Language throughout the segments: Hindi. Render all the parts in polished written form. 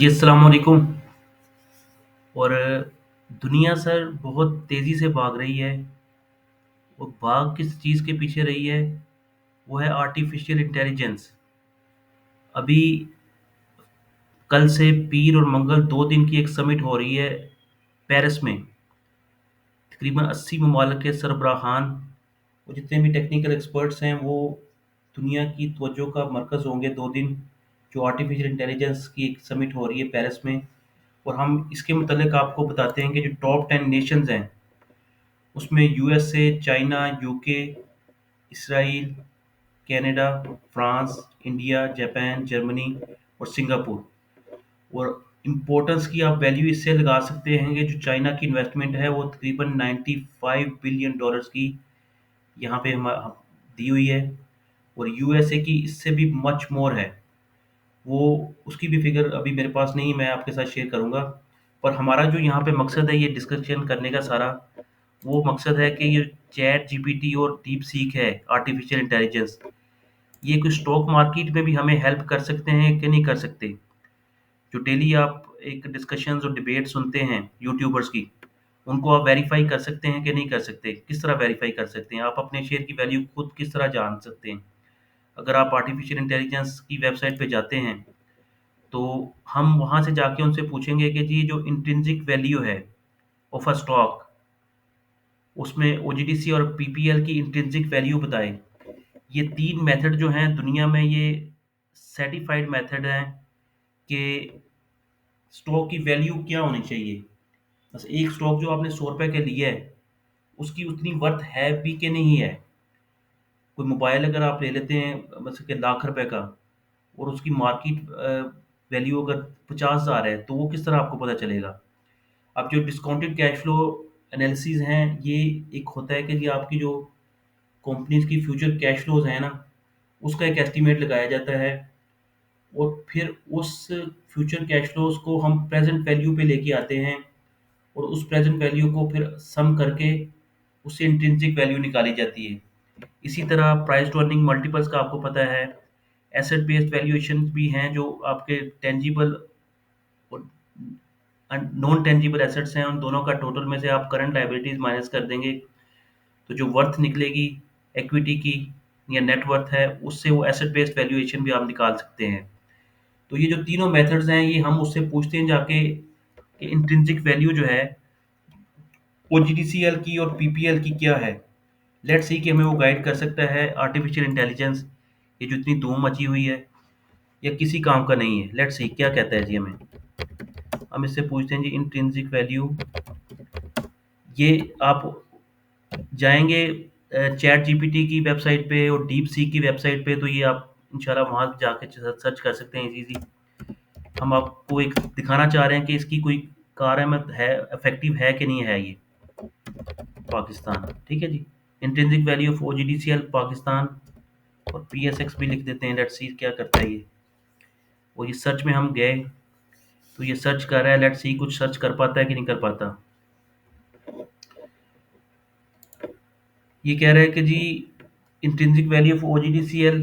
जी, अस्सलाम वालेकुम। और दुनिया सर बहुत तेज़ी से भाग रही है और भाग किस चीज़ के पीछे रही है, वो है आर्टिफ़िशियल इंटेलिजेंस। अभी कल से पीर और मंगल 2 दिन की एक समिट हो रही है पेरिस में। तकरीबन 80 ममालिक के सरबराहान और जितने भी टेक्निकल एक्सपर्ट्स हैं, वो दुनिया की तवज्जो का मरकज़ होंगे 2 दिन, जो आर्टिफ़िशियल इंटेलिजेंस की एक समिट हो रही है पेरिस में। और हम इसके मुतल्लिक आपको बताते हैं कि जो टॉप 10 नेशंस हैं, उसमें USA, China, UK, Israel, Canada, France, India, Japan, Germany और सिंगापुर। और इम्पोर्टेंस की आप वैल्यू इससे लगा सकते हैं कि जो चाइना की इन्वेस्टमेंट है वो तकरीबन 95 बिलियन डॉलर्स की यहाँ पे हम दी हुई है। और यूएसए की इससे भी मच मोर है। वो उसकी भी फिगर अभी मेरे पास नहीं है, मैं आपके साथ शेयर करूँगा। पर हमारा जो यहाँ पे मकसद है ये डिस्कशन करने का सारा, वो मकसद है कि ये चैट जीपीटी और डीप सीक है आर्टिफिशियल इंटेलिजेंस, ये कोई स्टॉक मार्केट में भी हमें हेल्प कर सकते हैं कि नहीं कर सकते। जो डेली आप एक डिस्कशंस और डिबेट सुनते हैं यूट्यूबर्स की, उनको आप वेरीफाई कर सकते हैं कि नहीं कर सकते। किस तरह वेरीफाई कर सकते हैं, आप अपने शेयर की वैल्यू खुद किस तरह जान सकते हैं। अगर आप आर्टिफिशियल इंटेलिजेंस की वेबसाइट पे जाते हैं, तो हम वहाँ से जाके उनसे पूछेंगे कि जी जो इंट्रिंसिक वैल्यू है ऑफ अ स्टॉक, उसमें ओजीडीसी और पीपीएल की इंट्रिंसिक वैल्यू बताएं। ये 3 मेथड जो हैं दुनिया में, ये सर्टिफाइड मेथड हैं कि स्टॉक की वैल्यू क्या होनी चाहिए। बस एक स्टॉक जो आपने 100 रुपए के लिए है, उसकी उतनी वर्थ है भी कि नहीं है। कोई मोबाइल अगर आप ले लेते हैं बस के लाख रुपए का, और उसकी मार्केट वैल्यू अगर 50,000 है, तो वो किस तरह आपको पता चलेगा। अब जो डिस्काउंटेड कैश फ्लो एनालिसिस हैं, ये एक होता है कि जी आपकी जो कंपनीज की फ्यूचर कैश फ्लोज हैं ना, उसका एक एस्टीमेट लगाया जाता है। और फिर उस फ्यूचर कैश फ्लोज को हम प्रेजेंट वैल्यू पे लेके आते हैं, और उस प्रेजेंट वैल्यू को फिर सम करके उससे इंट्रिंसिक वैल्यू निकाली जाती है। इसी तरह प्राइस टू अर्निंग मल्टीपल्स का आपको पता है। एसेट बेस्ड वैल्यूएशन भी हैं, जो आपके टेंजिबल और नॉन टेंजिबल एसेट्स हैं, उन दोनों का टोटल में से आप करंट लायबिलिटीज माइनस कर देंगे, तो जो वर्थ निकलेगी इक्विटी की या नेट वर्थ है, उससे वो एसेट बेस्ड वैल्यूएशन भी आप निकाल सकते हैं। तो ये जो तीनों मेथड्स हैं, ये हम उससे पूछते हैं जाके कि इंट्रिंसिक वैल्यू जो है ओजीडीसीएल की और पीपीएल की क्या है। लेट्स सी कि हमें वो गाइड कर सकता है आर्टिफिशियल इंटेलिजेंस, ये जो इतनी धूम मची हुई है, या किसी काम का नहीं है। लेट्स सी क्या कहता है जी हमें। हम इससे पूछते हैं जी इंट्रिंसिक वैल्यू। ये आप जाएंगे चैट जीपीटी की वेबसाइट पे और डीप सी की वेबसाइट पे, तो ये आप इंशाल्लाह वहाँ जाके सर्च कर सकते हैं इजी। हम आपको एक दिखाना चाह रहे हैं कि इसकी कोई कारआमद है, इफेक्टिव है कि नहीं है ये पाकिस्तान। ठीक है जी, intrinsic value of OGDCL Pakistan, और पीएसएक्स भी लिख देते हैं। लेट्स सी क्या करता है ये। और ये सर्च में हम गए, तो ये सर्च कर रहा है। लेट्स सी कुछ सर्च कर पाता है कि नहीं कर पाता। ये कह रहा है कि जी intrinsic value of OGDCL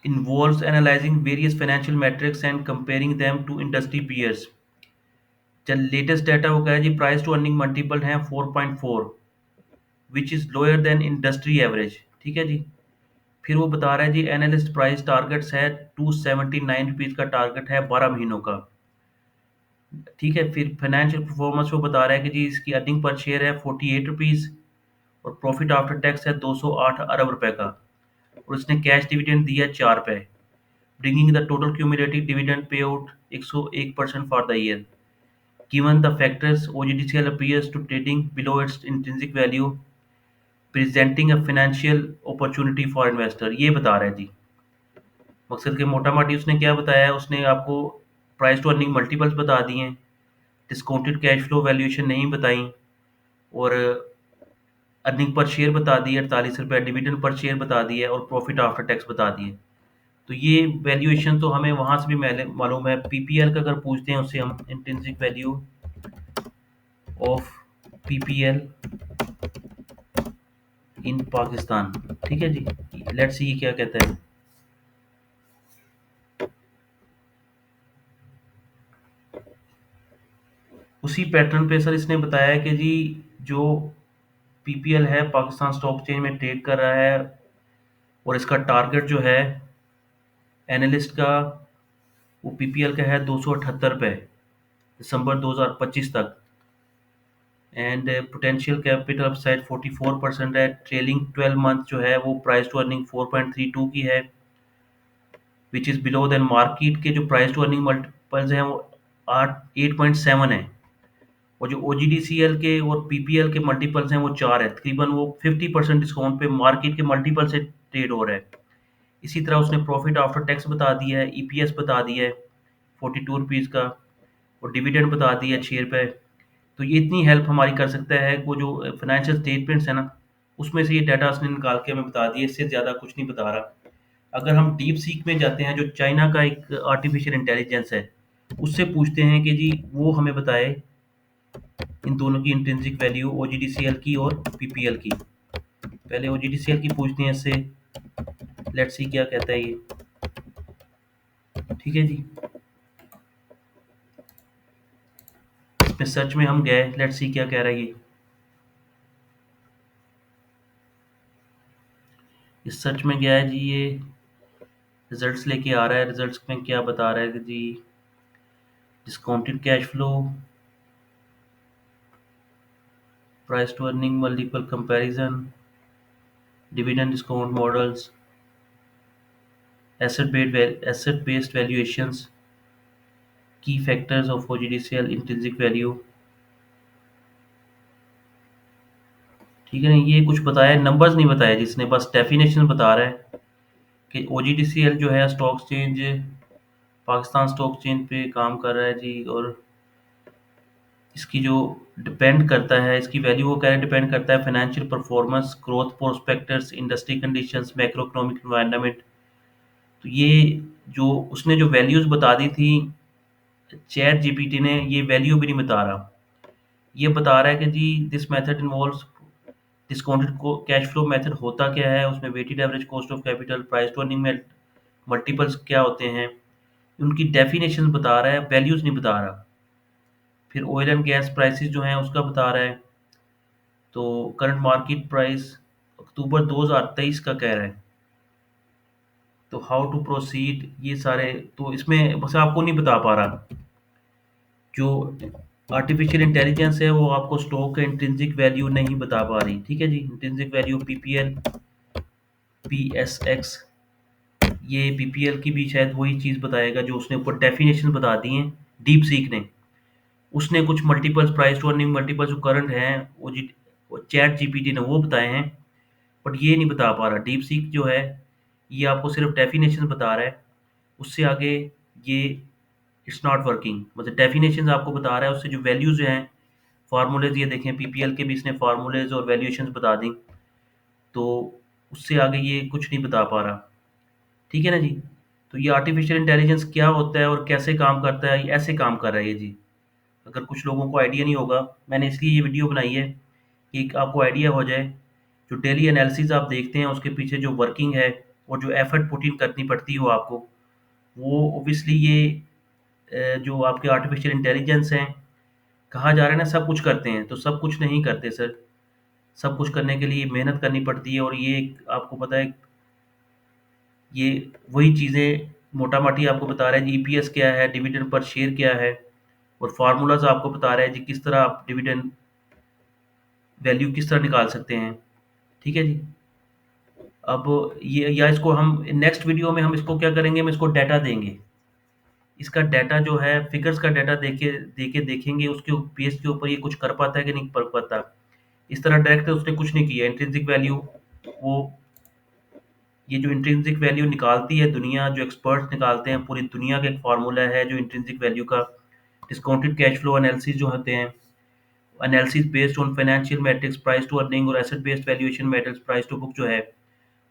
involves analyzing various financial metrics and comparing them to industry peers। जो लेटेस्ट डाटा वो कह रहा है जी प्राइस टू अर्निंग मल्टीपल है 4.4, which is lower than industry average. ठीक है जी। फिर वो बता रहा है जी एनालिस्ट प्राइस टारगेट्स है 279 रुपीज़ का टारगेट है 12 महीनों का। ठीक है, फिर फाइनेंशियल परफॉर्मेंस वो बता रहा है कि जी इसकी अर्निंग पर शेयर है 48 रुपीज़, और प्रॉफिट आफ्टर टैक्स है 208 अरब रुपए का, और उसने कैश डिविडेंड दिया 4 रुपए, bringing the total cumulative dividend payout 101% for the year. Given the factors, OGDCL appears to trading below its intrinsic value, presenting a financial opportunity for investor। ये बता रहा है जी। मकसद के मोटा माटी उसने क्या बताया है, उसने आपको प्राइस टू अर्निंग मल्टीपल्स बता दिए हैं, डिस्काउंटेड कैश फ्लो वैल्यूएशन नहीं बताई, और अर्निंग पर शेयर बता दी 48 रुपये, डिविडेंड पर शेयर बता दिया, और प्रॉफिट आफ्टर टैक्स बता दिए। तो ये वैल्यूएशन तो हमें वहाँ से भी मालूम है। पीपीएल का अगर पूछते हैं उससे हम, इंट्रिंसिक वैल्यू ऑफ पीपीएल इन पाकिस्तान। ठीक है जी, लेट्स सी क्या कहता है। उसी पैटर्न पे सर इसने बताया कि जी जो पीपीएल है पाकिस्तान स्टॉक एक्सचेंज में ट्रेड कर रहा है और इसका टारगेट जो है एनालिस्ट का, वो पीपीएल का है 278 पे दिसंबर 2025 तक। एंड पोटेंशियल कैपिटल अपसाइड 44% है। ट्रेलिंग 12 मंथ जो है वो प्राइस टू अर्निंग 4.32 की है, which is below than market के जो प्राइस टू अर्निंग मल्टीपल्स हैं वो 8.7 है। और जो ओजीडीसीएल के और पीपीएल के मल्टीपल्स हैं वो 4 है। तकरीबन वो 50% डिस्काउंट पे मार्केट के मल्टीपल से ट्रेड हो रहा है। इसी तरह उसने प्रॉफिट आफ्टर टैक्स बता दिया है, ईपीएस बता दिया है 42 रुपीज़ का, और डिविडेंड बता दिया है 6 रुपये। तो ये इतनी हेल्प हमारी कर सकता है, वो जो फाइनेंशियल स्टेटमेंट्स है ना, उसमें से ये डाटा उसने निकाल के हमें बता दिया, इससे ज़्यादा कुछ नहीं बता रहा। अगर हम डीप सीक में जाते हैं, जो चाइना का एक आर्टिफिशियल इंटेलिजेंस है, उससे पूछते हैं कि जी वो हमें बताए इन दोनों की इंट्रिंसिक वैल्यू, ओजीडीसीएल की और पीपीएल की। पहले ओजीडीसीएल की पूछते हैं इससे, लेट्स सी क्या कहता है ये। ठीक है जी, इसमें सर्च में हम गए, लेट्स सी क्या कह रहा है ये। इस सर्च में गया है जी, ये रिजल्ट्स लेके आ रहा है। रिजल्ट्स में क्या बता रहा है कि जी discounted cash flow, price to earning multiple comparison, dividend discount models, asset based valuations, key factors of OGDCL intrinsic value. ठीक है ना, ये कुछ बताया, नंबर्स नहीं बताया जिसने, बस डेफिनेशन बता रहा है कि ओजीडीसीएल जो है stock exchange Pakistan stock exchange पे काम कर रहा है जी, और इसकी जो डिपेंड करता है, इसकी वैल्यू वो कह रहे हैं डिपेंड करता है financial performance, growth prospectus, industry conditions, macro economic environment. तो ये जो उसने जो वैल्यूज बता दी थी, चैट जीपीटी ने ये वैल्यू भी नहीं बता रहा। ये बता रहा है कि जी this method involves discounted cash flow method होता क्या है, उसमें weighted average cost of capital, price to earning में मल्टीपल्स क्या होते हैं, उनकी डेफिनेशन बता रहा है, वैल्यूज नहीं बता रहा। फिर ऑयल एंड गैस प्राइसेस जो हैं उसका बता रहा है। तो करंट मार्केट प्राइस अक्टूबर 2023 का कह रहा है। तो हाउ टू प्रोसीड, ये सारे तो इसमें बस आपको नहीं बता पा रहा। जो आर्टिफिशियल इंटेलिजेंस है वो आपको स्टॉक का इंट्रिंसिक वैल्यू नहीं बता पा रही। ठीक है जी, इंट्रिंसिक वैल्यू पीपीएल, पीएसएक्स, ये पीपीएल की भी शायद वही चीज़ बताएगा जो उसने ऊपर डेफिनेशन बता दी है डीप सीक ने। उसने कुछ multiples, price to earning multiples जो करंट हैं वो चैट जीपीटी ने वो बताए हैं, बट ये नहीं बता पा रहा। डीप सीक जो है ये आपको सिर्फ डेफिनेशन बता रहा है, उससे आगे ये इट्स नॉट वर्किंग। मतलब डेफिनेशन आपको बता रहा है, उससे जो वैल्यूज हैं, फार्मूलेज, ये देखें पीपीएल के भी इसने फार्मूलेज और वैल्यूएशंस बता दी। तो उससे आगे ये कुछ नहीं बता पा रहा। ठीक है ना जी। तो ये आर्टिफिशियल इंटेलिजेंस क्या होता है और कैसे काम करता है, ये ऐसे काम कर रहा है ये जी। अगर कुछ लोगों को आइडिया नहीं होगा, मैंने इसलिए ये वीडियो बनाई है कि एक आपको आइडिया हो जाए। जो डेली एनालिसिस आप देखते हैं उसके पीछे जो वर्किंग है और जो एफर्ट पुट इन करनी पड़ती है वो आपको, वो ओबियसली ये जो आपके आर्टिफिशियल इंटेलिजेंस हैं, कहा जा रहा है ना सब कुछ करते हैं, तो सब कुछ नहीं करते सर। सब कुछ करने के लिए मेहनत करनी पड़ती है, और ये आपको पता है, ये वही चीज़ें मोटा-माटी आपको बता रहा है जी, ईपीएस क्या है, डिविडेंड पर शेयर क्या है, और फ़ॉर्मूलाज़ आपको बता रहा है जी किस तरह आप डिविडेंड वैल्यू किस तरह निकाल सकते हैं। ठीक है जी। अब ये, या इसको हम नेक्स्ट वीडियो में हम इसको क्या करेंगे, हम इसको डाटा देंगे। इसका डाटा जो है फिगर्स का डाटा देके देखेंगे उसके बेस के ऊपर ये कुछ कर पाता है कि नहीं कर पाता। इस तरह डायरेक्ट उसने कुछ नहीं किया। इंट्रिंसिक वैल्यू, वो ये जो इंट्रिंसिक वैल्यू निकालती है दुनिया, जो एक्सपर्ट्स निकालते हैं, पूरी दुनिया का एक फार्मूला है जो इंट्रिंसिक वैल्यू का। डिस्काउंटेड कैश फ्लो एनालिसिस जो होते हैं, analysis based on financial metrics, price to earning और asset based valuation metrics, price to book जो है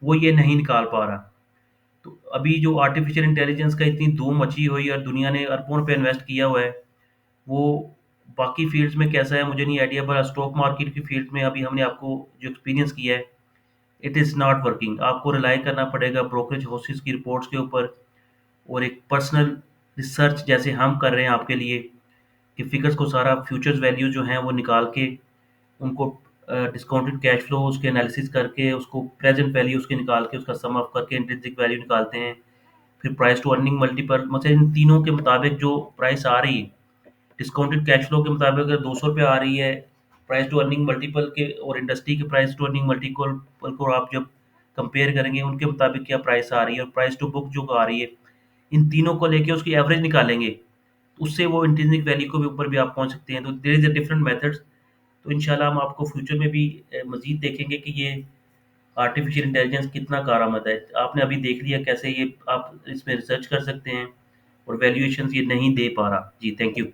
वो ये नहीं निकाल पा रहा। तो अभी जो आर्टिफिशियल इंटेलिजेंस का इतनी धूम मची हुई है और दुनिया ने अरबों रुपए इन्वेस्ट किया हुआ है, वो बाकी फील्ड्स में कैसा है मुझे नहीं आइडिया, पर स्टॉक मार्केट की फील्ड में अभी हमने आपको जो एक्सपीरियंस किया है, इट इज़ नॉट वर्किंग। आपको रिलाई करना पड़ेगा ब्रोकरेज हाउसेस की रिपोर्ट्स के ऊपर, और एक पर्सनल रिसर्च जैसे हम कर रहे हैं आपके लिए, कि फिगर्स को सारा फ्यूचर्स वैल्यू जो हैं वो निकाल के उनको डिस्काउंटेड कैश फ्लो उसके एनालिसिस करके उसको प्रेजेंट वैल्यू उसके निकाल के उसका सम अप करके इंट्रिंसिक वैल्यू निकालते हैं। फिर प्राइस टू अर्निंग मल्टीपल, मतलब इन तीनों के मुताबिक जो प्राइस आ रही है, डिस्काउंटेड कैश फ्लो के मुताबिक अगर 200 रुपये आ रही है, प्राइस टू अर्निंग मल्टीपल के और इंडस्ट्री के प्राइस टू अर्निंग मल्टीपल को आप जब कंपेयर करेंगे उनके मुताबिक क्या प्राइस आ रही है और प्राइस टू बुक जो आ रही है, इन तीनों को लेके उसकी एवरेज निकालेंगे, उससे वो इंट्रिंसिक वैल्यू के ऊपर भी आप पहुंच सकते हैं। तो there is a different methods. तो इंशाल्लाह हम आपको फ्यूचर में भी मजीद देखेंगे कि ये आर्टिफिशियल इंटेलिजेंस कितना कारआमद है। आपने अभी देख लिया कैसे ये आप इसमें रिसर्च कर सकते हैं और वैल्यूएशंस ये नहीं दे पा रहा। जी, थैंक यू।